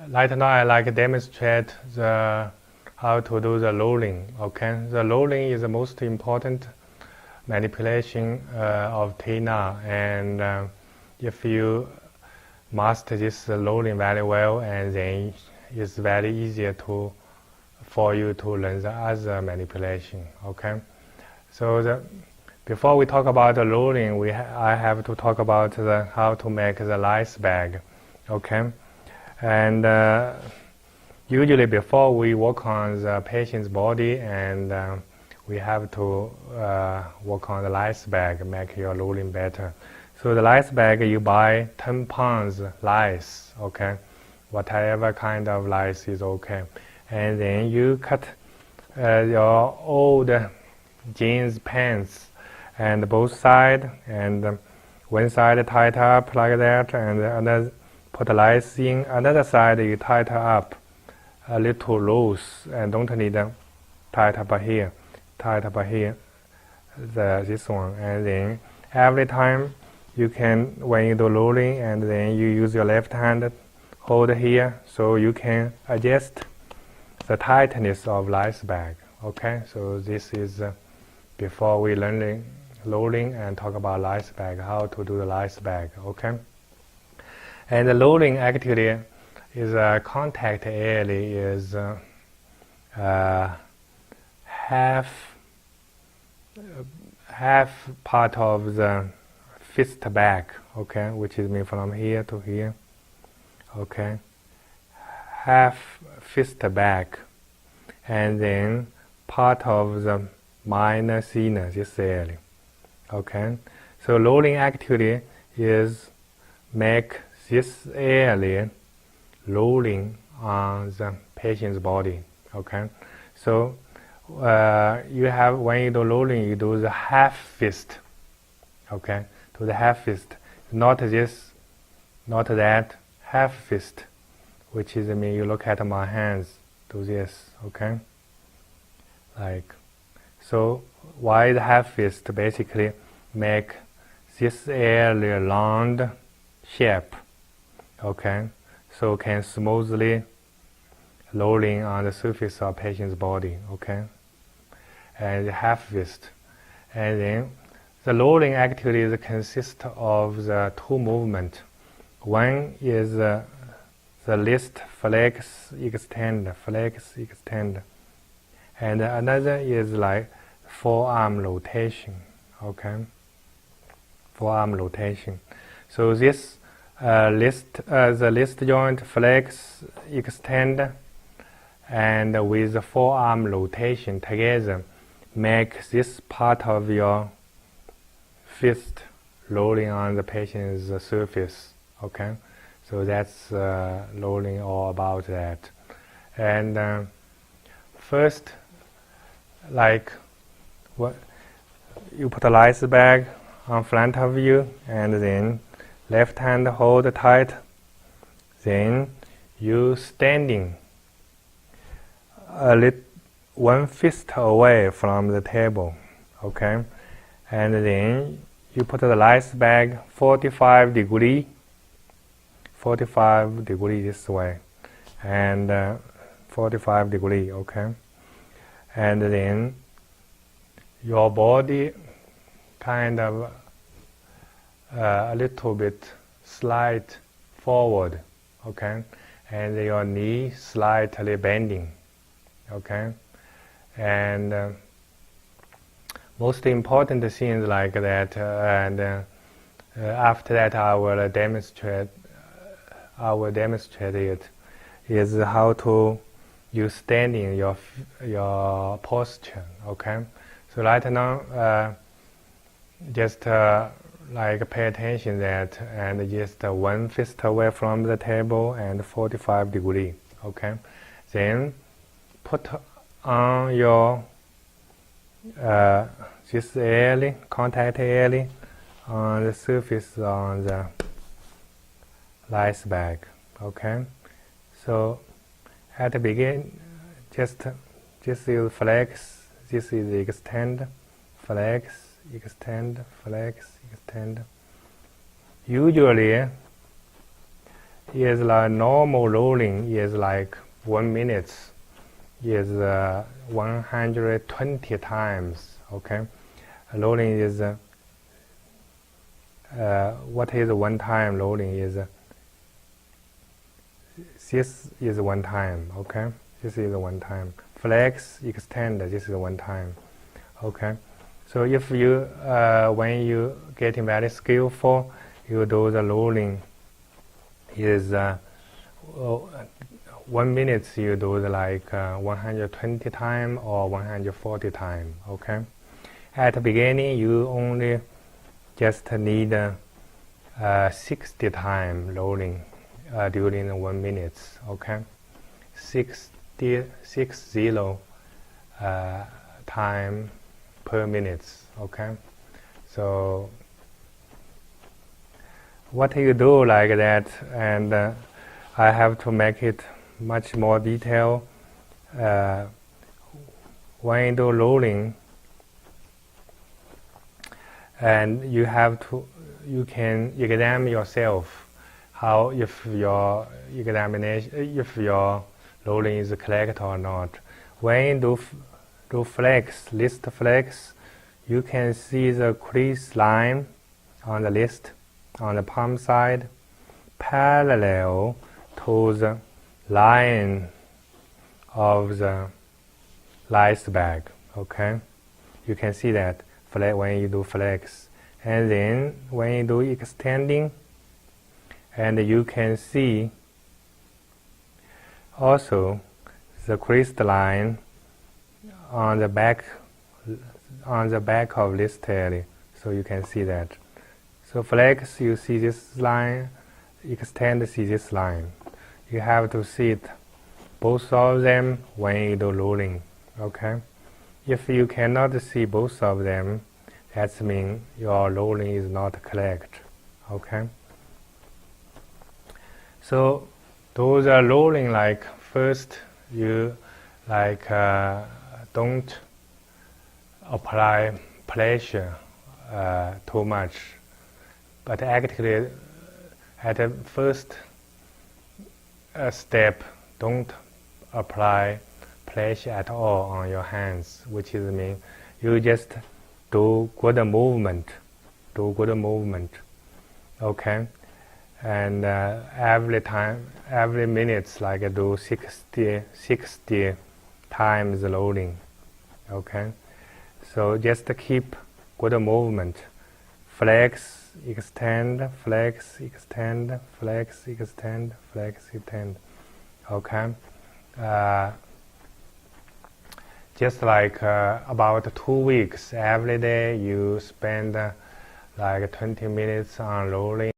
Right now I like to demonstrate how to do the rolling. Okay, the rolling is the most important manipulation of TINA, and if you master this rolling very well, and then it's very easier for you to learn the other manipulation. Okay, so before we talk about the rolling, I have to talk about how to make the lice bag. Okay, and usually before we work on the patient's body, and we have to work on the lice bag, make your rolling better. So the lice bag, you buy 10 pounds lice, okay? Whatever kind of lice is okay. And then you cut your old jeans pants and both sides, and one side tight up like that, and another put lice in. Another side you tight up a little loose, and don't need tight up here, this one. And then every time you can, when you do rolling, and then you use your left hand hold here, so you can adjust the tightness of lice bag. Okay, so this is before we learn rolling and talk about lice bag, how to do the lice bag. Okay, and the rolling actually is contact area is half part of the fist back, okay, which is mean from here to here, okay, half fist back, and then part of the minor sinus, this area, okay. So rolling actually is make this area rolling on the patient's body, okay. So you have, when you do rolling, you do the half fist, okay. To the half fist, not this, not that, half fist, which is, I mean, you look at my hands, do this, okay, like, so why the half fist? Basically make this area round shape, okay, so can smoothly rolling on the surface of patient's body, okay, and the half fist. And then the rolling actually consists of the two movements. One is the wrist flex extend, and another is like forearm rotation, okay, forearm rotation. So this the wrist joint flex extend and with the forearm rotation together make this part of your fist rolling on the patient's surface, okay. So that's rolling all about that. And first, like, what you put a lice bag on front of you, and then left hand hold tight, then you standing one fist away from the table, okay, and then you put the lice bag 45 degree this way, and 45 degree, okay, and then your body kind of a little bit slide forward, okay, and your knee slightly bending, okay, and most important things like that, and after that I will demonstrate it, is how to use standing your posture, okay. So right now just like pay attention that, and just one fist away from the table and 45 degree, okay. Then put on your this area, contact area on the surface on the lice bag, okay. So at the beginning, just use flex, this is extend, flex, extend, flex, extend. Usually is like normal rolling is like 1 minute is 120 times. Okay, rolling is what is one time rolling is this is one time. Okay, this is one time. Flex, extend, this is one time. Okay, so if you when you getting very skillful, you do the rolling is 1 minute you do the like 120 time or 140 time. Okay, at the beginning you only just need 60 time rolling during 1 minute. Okay, 60 time per minute. Okay, so what you do like that, and I have to make it much more detail. When you do rolling, and you can examine yourself how if your examination, if your rolling is correct or not. When you do flex, list flex, you can see the crease line on the list on the palm side parallel to the line of the lice bag. Okay, you can see that when you do flex, and then when you do extending, and you can see also the crease line on the back of this tail, so you can see that. So flex, you see this line, extend, see this line. You have to see it, both of them when you do rolling. Okay, if you cannot see both of them, that means your rolling is not correct. Okay, so those are rolling like first you like don't apply pressure too much, but actually at the first step don't apply pressure at all on your hands, which is mean you just do good movement, okay, and every minute like do 60 times rolling. Okay, so just keep good movement, flex, extend, flex, extend, flex, extend, flex, extend. Okay, just like about 2 weeks, every day you spend like 20 minutes on rolling.